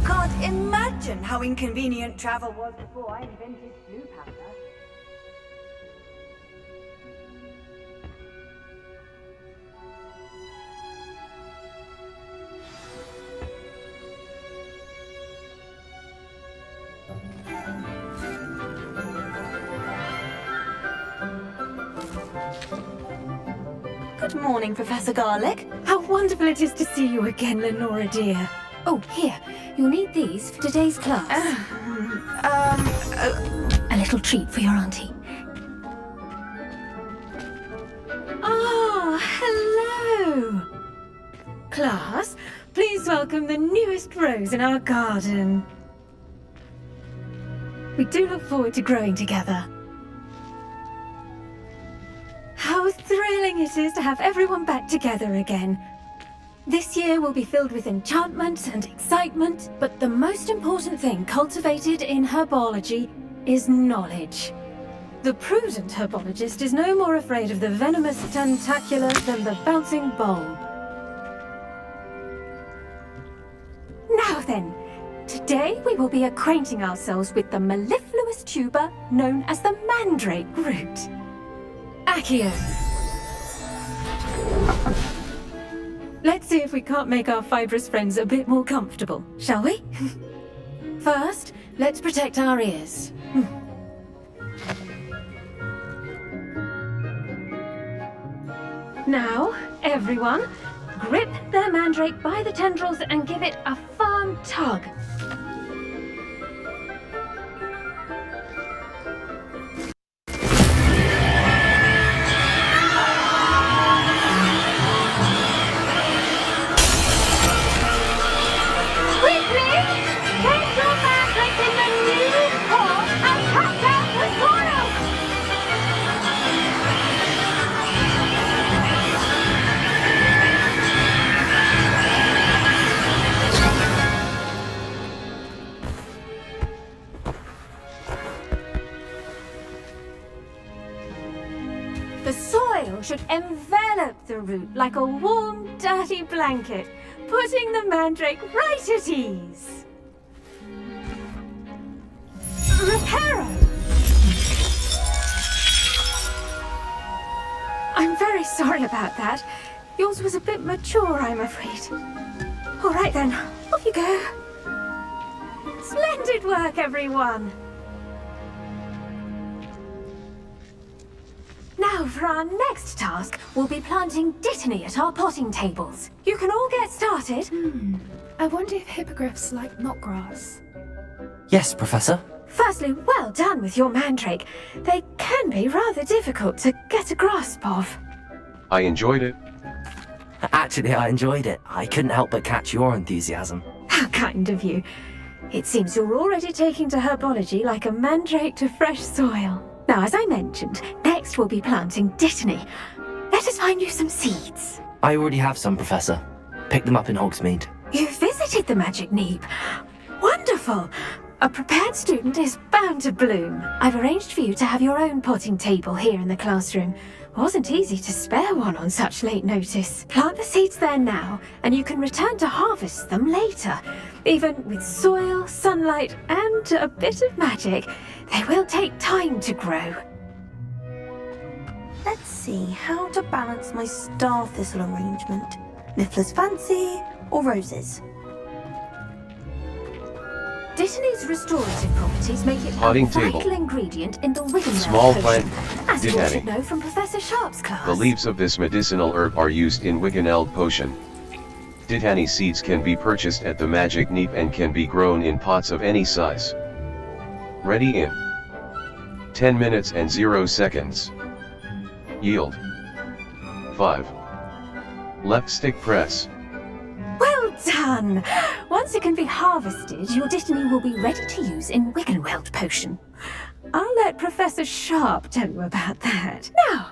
Can't imagine how inconvenient travel was before I invented blue powder. Good morning, Professor Garlick. How wonderful it is to see you again, Lenora dear. Oh, here. You'll need these for today's class. A little treat for your auntie. Ah, hello! Class, please welcome the newest rose in our garden. We do look forward to growing together. How thrilling it is to have everyone back together again. This year will be filled with enchantment and excitement, but the most important thing cultivated in herbology is knowledge. The prudent herbologist is no more afraid of the venomous tentacular than the bouncing bulb. Now then, today we will be acquainting ourselves with the mellifluous tuber known as the mandrake root. Accio. Let's see if we can't make our fibrous friends a bit more comfortable, shall we? First, let's protect our ears. Now, everyone, grip their mandrake by the tendrils and give it a firm tug. The soil should envelop the root like a warm, dirty blanket, putting the mandrake right at ease. Reparo! I'm very sorry about that. Yours was a bit mature, I'm afraid. All right then, off you go. Splendid work, everyone! Now, for our next task, we'll be planting dittany at our potting tables. You can all get started. I wonder if hippogriffs like knotgrass. Yes, Professor. Firstly, well done with your mandrake. They can be rather difficult to get a grasp of. I enjoyed it. Actually, I enjoyed it. I couldn't help but catch your enthusiasm. How kind of you. It seems you're already taking to herbology like a mandrake to fresh soil. Now, as I mentioned, next we'll be planting dittany. Let us find you some seeds. I already have some, Professor. Picked them up in Hogsmeade. You visited the Magic Neep. Wonderful! A prepared student is bound to bloom. I've arranged for you to have your own potting table here in the classroom. Wasn't easy to spare one on such late notice. Plant the seeds there now, and you can return to harvest them later. Even with soil, sunlight, and a bit of magic, they will take time to grow. Let's see how to balance my star thistle arrangement. Niffler's Fancy or roses? Dittany's restorative properties make it Potting a vital table. ingredient in the Wiggenweld Small potion, plant, as you all Dittany. should know from Professor Sharp's class. The leaves of this medicinal herb are used in Wiggenweld potion. Dittany seeds can be purchased at the Magic Neep and can be grown in pots of any size. Ready in 10 minutes and 0 seconds. Yield 5. Left stick press. Well done! Once it can be harvested, your dittany will be ready to use in Wiggenweld potion. I'll let Professor Sharp tell you about that. Now,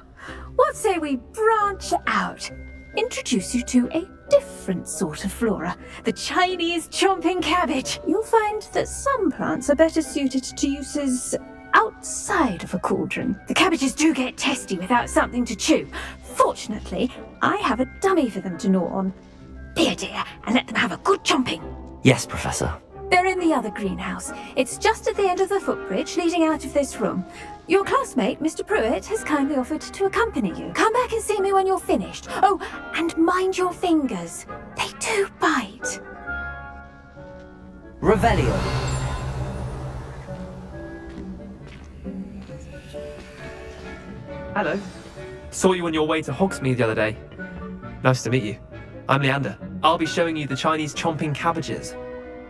what say we branch out? Introduce you to a different sort of flora, the Chinese chomping cabbage. You'll find that some plants are better suited to uses outside of a cauldron. The cabbages do get testy without something to chew. Fortunately, I have a dummy for them to gnaw on. Be a dear and let them have a good chomping. Yes, Professor. They're in the other greenhouse. It's just at the end of the footbridge leading out of this room. Your classmate, Mr. Pruitt, has kindly offered to accompany you. Come back and see me when you're finished. Oh, and mind your fingers. They do bite. Revelio. Hello. Saw you on your way to Hogsmeade the other day. Nice to meet you. I'm Leander. I'll be showing you the Chinese chomping cabbages.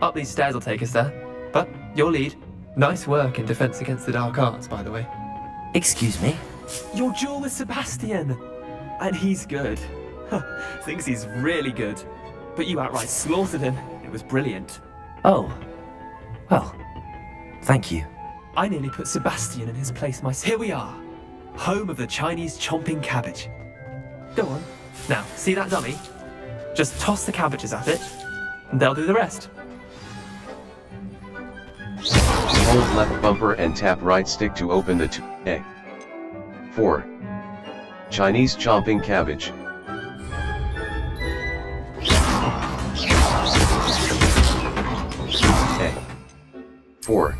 Up these stairs will take us there. But your lead. Nice work in Defense Against the Dark Arts, by the way. Excuse me? Your duel with Sebastian! And he's good. Thinks he's really good. But you outright slaughtered him. It was brilliant. Oh. Well, thank you. I nearly put Sebastian in his place myself. Here we are. Home of the Chinese chomping cabbage. Go on. Now, see that dummy? Just toss the cabbages at it, and they'll do the rest. Hold left bumper and tap right stick to open the A. 4. Chinese chomping cabbage. A. 4.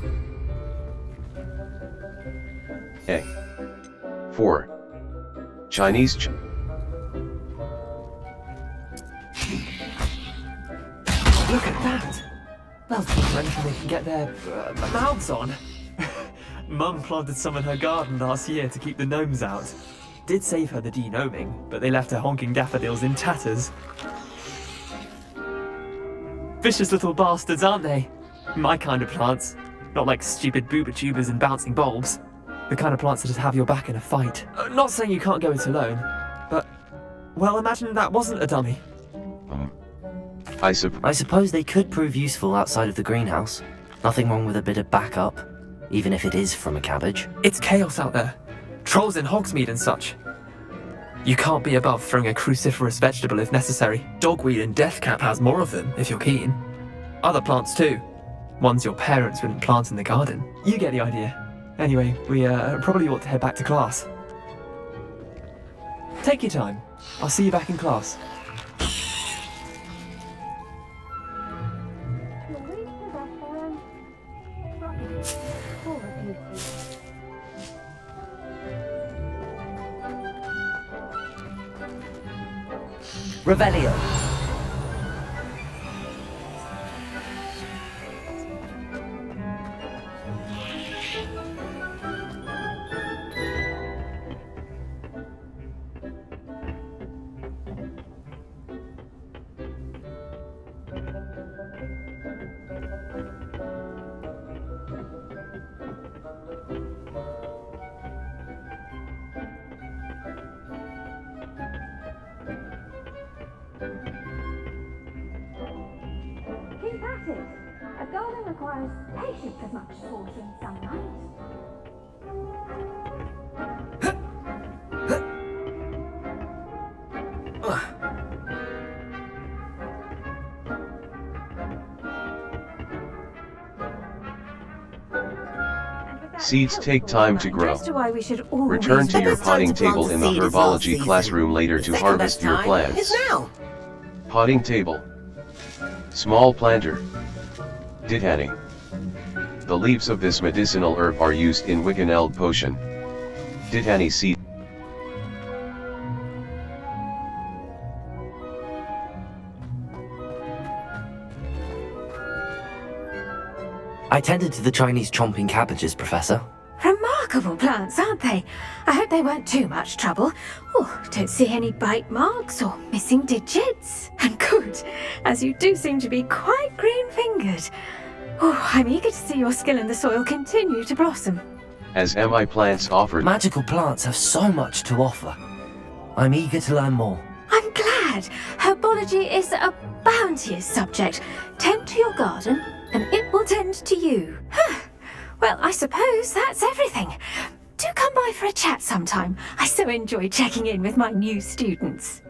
A. 4. Chinese Look at that! Well, anything they can get their mouths on. Mum planted some in her garden last year to keep the gnomes out. Did save her the de-gnoming, but they left her honking daffodils in tatters. Vicious little bastards, aren't they? My kind of plants. Not like stupid booba tubers and bouncing bulbs. The kind of plants that just have your back in a fight. Not saying you can't go it alone, but... Well, imagine that wasn't a dummy. I suppose they could prove useful outside of the greenhouse. Nothing wrong with a bit of backup, even if it is from a cabbage. It's chaos out there. Trolls in Hogsmeade and such. You can't be above throwing a cruciferous vegetable if necessary. Dogweed and deathcap has more of them, if you're keen. Other plants too. Ones your parents wouldn't plant in the garden. You get the idea. Anyway, we probably ought to head back to class. Take your time. I'll see you back in class. Revelio. Keep at it. A garden requires patience as much as watering sunlight. Seeds take time to grow. As to why we should always Return to your best time potting to plant table a in the seed is last herbology season. classroom later to Second harvest best your time plants. is now. Potting table. Small planter. Dithanning. The leaves of this medicinal herb are used in Wiccaneld potion. Dithanny seed. I tended to the Chinese chomping cabbages, Professor. Remarkable plants, aren't they? I hope they weren't too much trouble. Oh, don't see any bite marks or missing digits. And good, as you do seem to be quite green-fingered. Oh, I'm eager to see your skill in the soil continue to blossom. As MI plants offered. Magical plants have so much to offer. I'm eager to learn more. I'm glad. Herbology is a bounteous subject. Tend to your garden, and it will tend to you. Well, I suppose that's everything. Do come by for a chat sometime. I so enjoy checking in with my new students.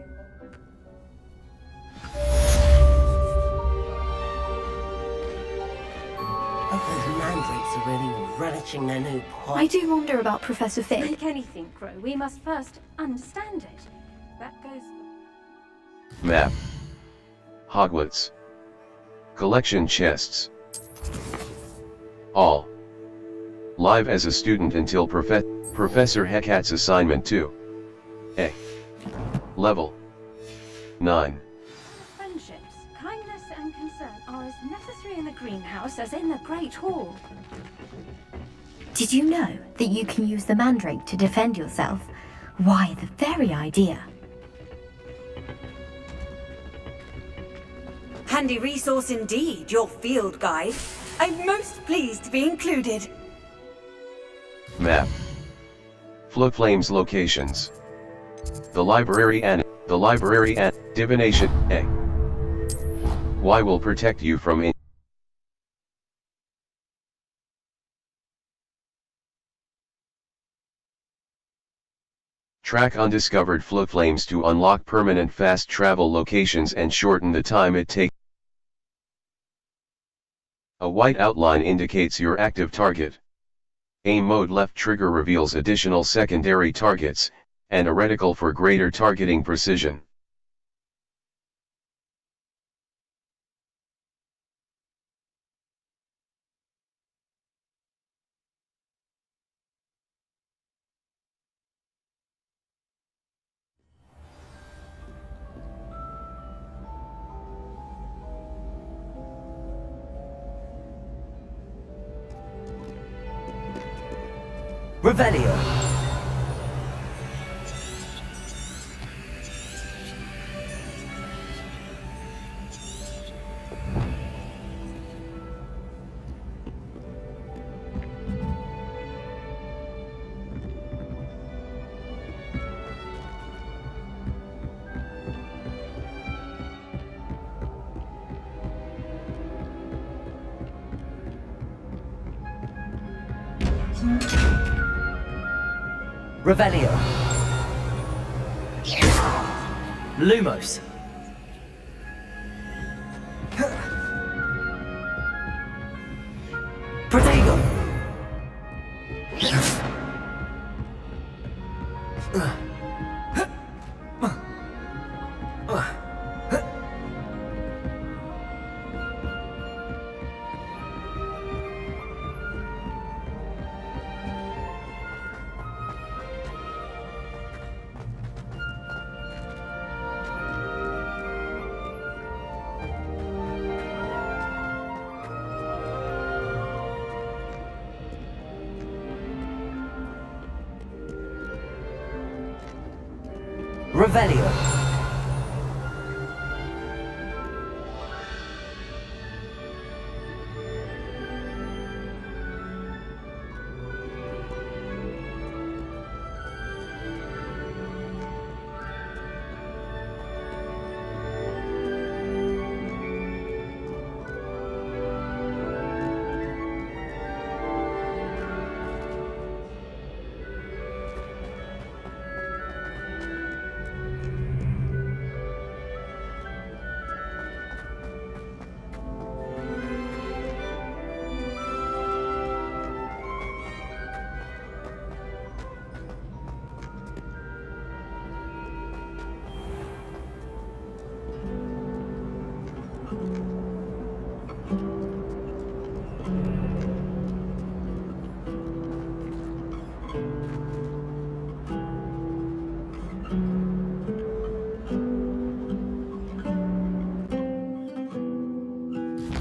I hope those mandrakes are really relishing their new pot. I do wonder about Professor Fig. Make anything grow, we must first understand it. That goes for... Map. Hogwarts. Collection chests. All. Live as a student until Professor Hecat's assignment 2. A. Level 9. Friendships, kindness, and concern are as necessary in the greenhouse as in the Great Hall. Did you know that you can use the mandrake to defend yourself? Why, the very idea. Handy resource indeed, your field guide. I'm most pleased to be included. Map. Flowflame's locations. The library and divination A. Y will protect you from Track undiscovered flowflames to unlock permanent fast travel locations and shorten the time it takes. A white outline indicates your active target. Aim mode left trigger reveals additional secondary targets, and a reticle for greater targeting precision. Revelio. Revelio. Lumos. Protego. Revelio.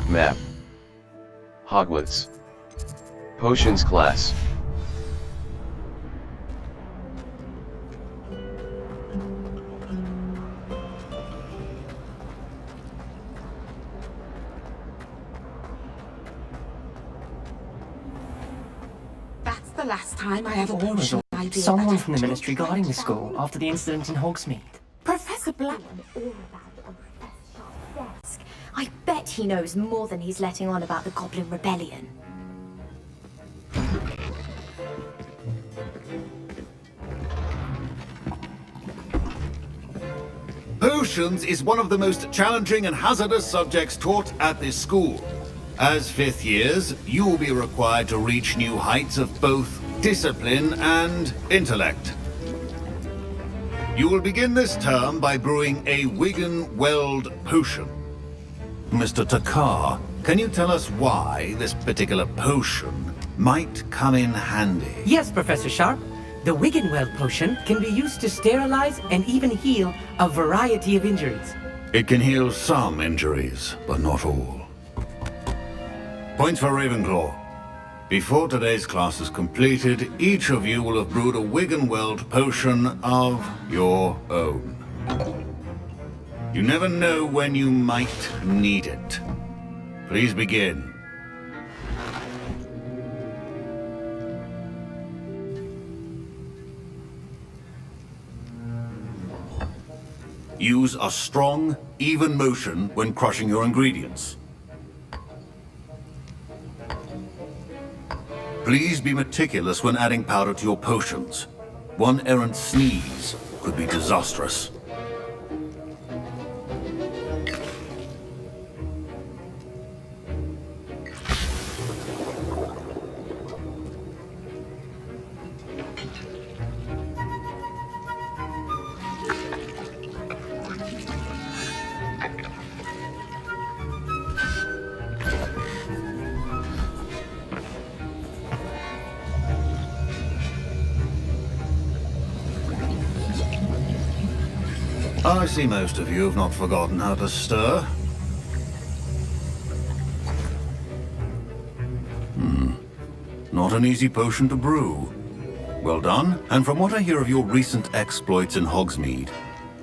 Map. Hogwarts. Potions class. That's the last time I ever watched an idea. Someone from the ministry guarding the school after the incident in Hogsmeade. Professor Black. I bet he knows more than he's letting on about the Goblin Rebellion. Potions is one of the most challenging and hazardous subjects taught at this school. As fifth years, you will be required to reach new heights of both discipline and intellect. You will begin this term by brewing a Wigan Weld potion. Mr. Takar can you tell us why this particular potion might come in handy? Yes, Professor Sharp. The Wiggenweld potion can be used to sterilize and even heal a variety of injuries. It can heal some injuries, but not all. Points for Ravenclaw. Before today's class is completed, each of you will have brewed a Wiggenweld potion of your own. You never know when you might need it. Please begin. Use a strong, even motion when crushing your ingredients. Please be meticulous when adding powder to your potions. One errant sneeze could be disastrous. I see most of you have not forgotten how to stir. Not an easy potion to brew. Well done, and from what I hear of your recent exploits in Hogsmeade,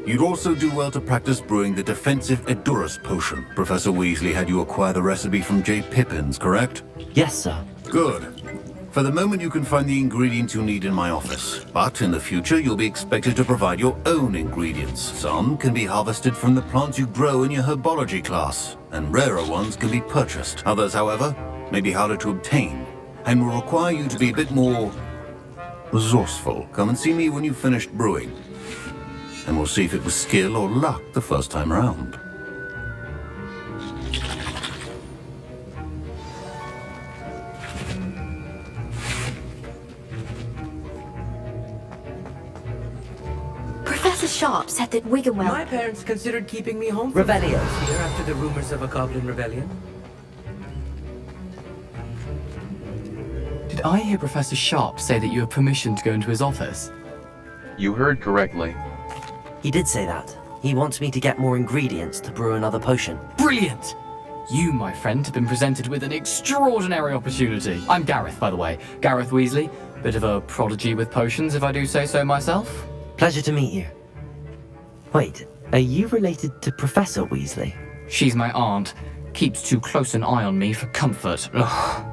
you'd also do well to practice brewing the defensive Edurus potion. Professor Weasley had you acquire the recipe from J. Pippins, correct? Yes, sir. Good. For the moment, you can find the ingredients you need in my office. But in the future, you'll be expected to provide your own ingredients. Some can be harvested from the plants you grow in your herbology class, and rarer ones can be purchased. Others, however, may be harder to obtain, and will require you to be a bit more resourceful. Come and see me when you've finished brewing, and we'll see if it was skill or luck the first time around. Professor Sharp said that Wiggenweld... My parents considered keeping me home from Revelio here after the rumors of a goblin rebellion. Did I hear Professor Sharp say that you have permission to go into his office? You heard correctly. He did say that. He wants me to get more ingredients to brew another potion. Brilliant! You, my friend, have been presented with an extraordinary opportunity. I'm Gareth, by the way. Gareth Weasley. Bit of a prodigy with potions, if I do say so myself. Pleasure to meet you. Wait, are you related to Professor Weasley? She's my aunt. Keeps too close an eye on me for comfort. Ugh.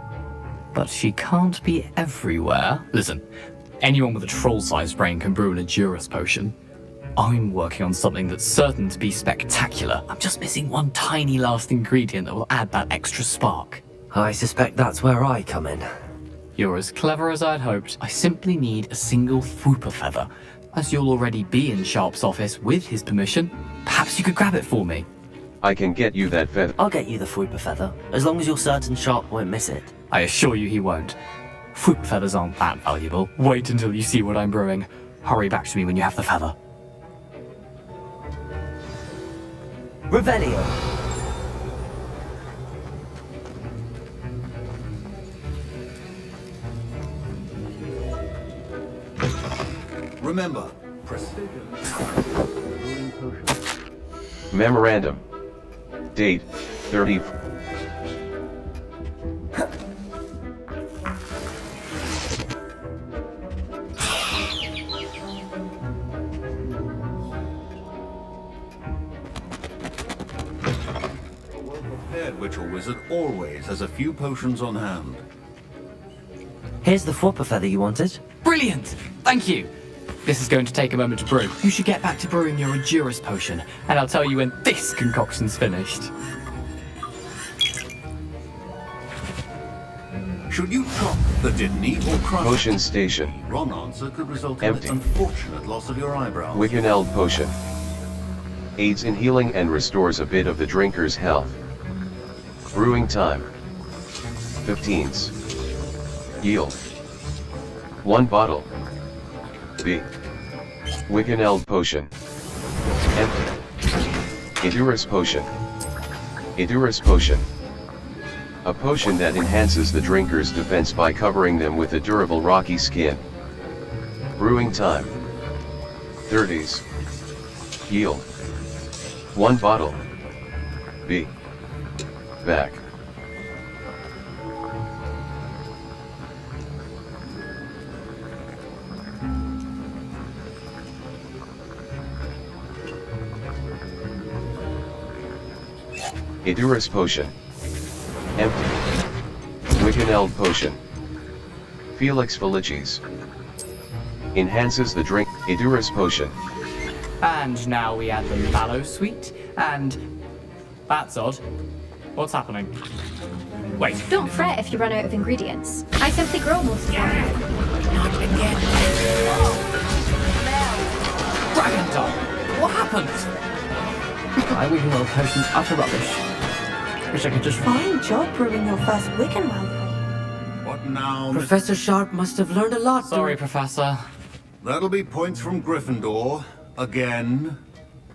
But she can't be everywhere. Listen, anyone with a troll-sized brain can brew an Edurus potion. I'm working on something that's certain to be spectacular. I'm just missing one tiny last ingredient that will add that extra spark. I suspect that's where I come in. You're as clever as I'd hoped. I simply need a single Fwooper feather. As you'll already be in Sharp's office with his permission, perhaps you could grab it for me. I can get you that feather. I'll get you the Fwooper feather, as long as you're certain Sharp won't miss it. I assure you he won't. Fwooper feathers aren't that valuable. Wait until you see what I'm brewing. Hurry back to me when you have the feather. Revelio! Remember, Memorandum. Date, 30... Head Witch or Wizard always has a few potions on hand. Here's the Fwooper feather you wanted. Brilliant! Thank you! This is going to take a moment to brew. You should get back to brewing your Edurus potion, and I'll tell you when this concoction's finished. Should you chop the Didney or crush Potion station. Wrong answer could result Empty. in an unfortunate loss of your eyebrows. Wiggenweld potion. Aids in healing and restores a bit of the drinker's health. Brewing time. 15s. Yield. 1 bottle. B. Wiggenweld potion. Empty. Edurus potion. Edurus potion. A potion that enhances the drinker's defense by covering them with a durable rocky skin. Brewing time. 30s. Yield. 1 bottle. B. Back. Edurus potion. Empty. Wiccaneld potion. Felix Felicis. Enhances the drink. Edurus potion. And now we add the mallow sweet, and... That's odd. What's happening? Wait. Don't fret if you run out of ingredients. I simply grow most of them. Not again. Dragon Dog! What happened? My Wiggenweld potion's utter rubbish. Wish I could just... Fine job brewing your first Wiccanweld. What now, Professor Sharp must have learned a lot. Sorry, Professor. That'll be points from Gryffindor. Again.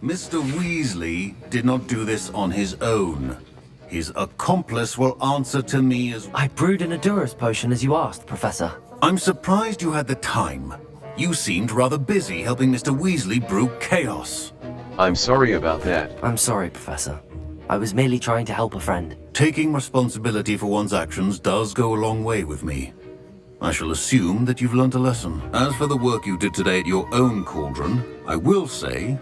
Mr. Weasley did not do this on his own. His accomplice will answer to me as... I brewed an Edurus potion as you asked, Professor. I'm surprised you had the time. You seemed rather busy helping Mr. Weasley brew chaos. I'm sorry about that. I'm sorry, Professor. I was merely trying to help a friend. Taking responsibility for one's actions does go a long way with me. I shall assume that you've learnt a lesson. As for the work you did today at your own cauldron, I will say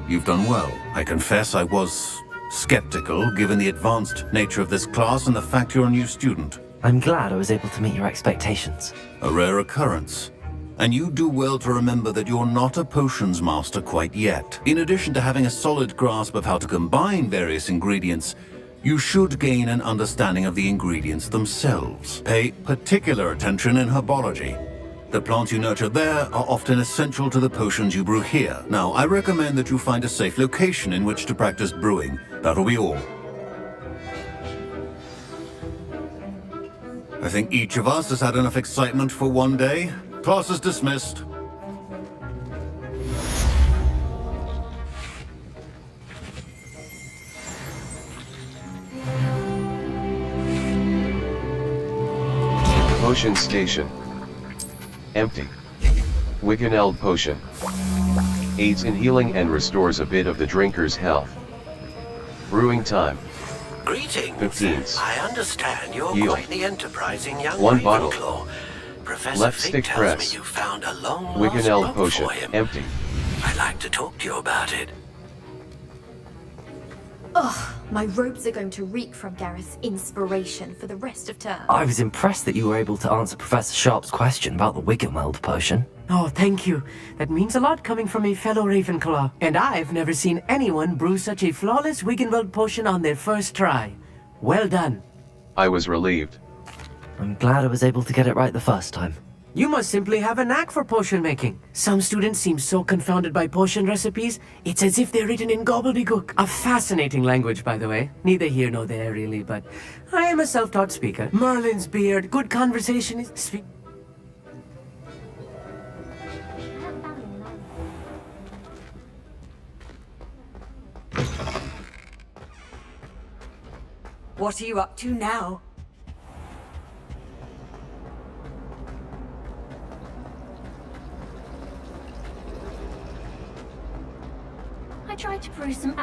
you've done well. I confess I was skeptical given the advanced nature of this class and the fact you're a new student. I'm glad I was able to meet your expectations. A rare occurrence. And you do well to remember that you're not a potions master quite yet. In addition to having a solid grasp of how to combine various ingredients, you should gain an understanding of the ingredients themselves. Pay particular attention in herbology. The plants you nurture there are often essential to the potions you brew here. Now, I recommend that you find a safe location in which to practice brewing. That'll be all. I think each of us has had enough excitement for one day. Class is dismissed. Potion station. Empty. Wiccaneld potion. Aids in healing and restores a bit of the drinker's health. Brewing time. Greetings. 15s. I understand you're Yield. quite the enterprising young 1 bottle. Ravenclaw. Professor Left Fig stick tells press. me you found a long-lost Wiccaneld book potion. for him. Empty. I'd like to talk to you about it. Ugh, my robes are going to reek from Gareth's inspiration for the rest of term. I was impressed that you were able to answer Professor Sharp's question about the Wiggenweld potion. Oh, thank you. That means a lot coming from a fellow Ravenclaw. And I've never seen anyone brew such a flawless Wiggenweld potion on their first try. Well done. I was relieved. I'm glad I was able to get it right the first time. You must simply have a knack for potion making. Some students seem so confounded by potion recipes, it's as if they're written in gobbledygook. A fascinating language, by the way. Neither here nor there, really, but I am a self-taught speaker. Merlin's beard, good conversation is... What are you up to now? I tried to brew some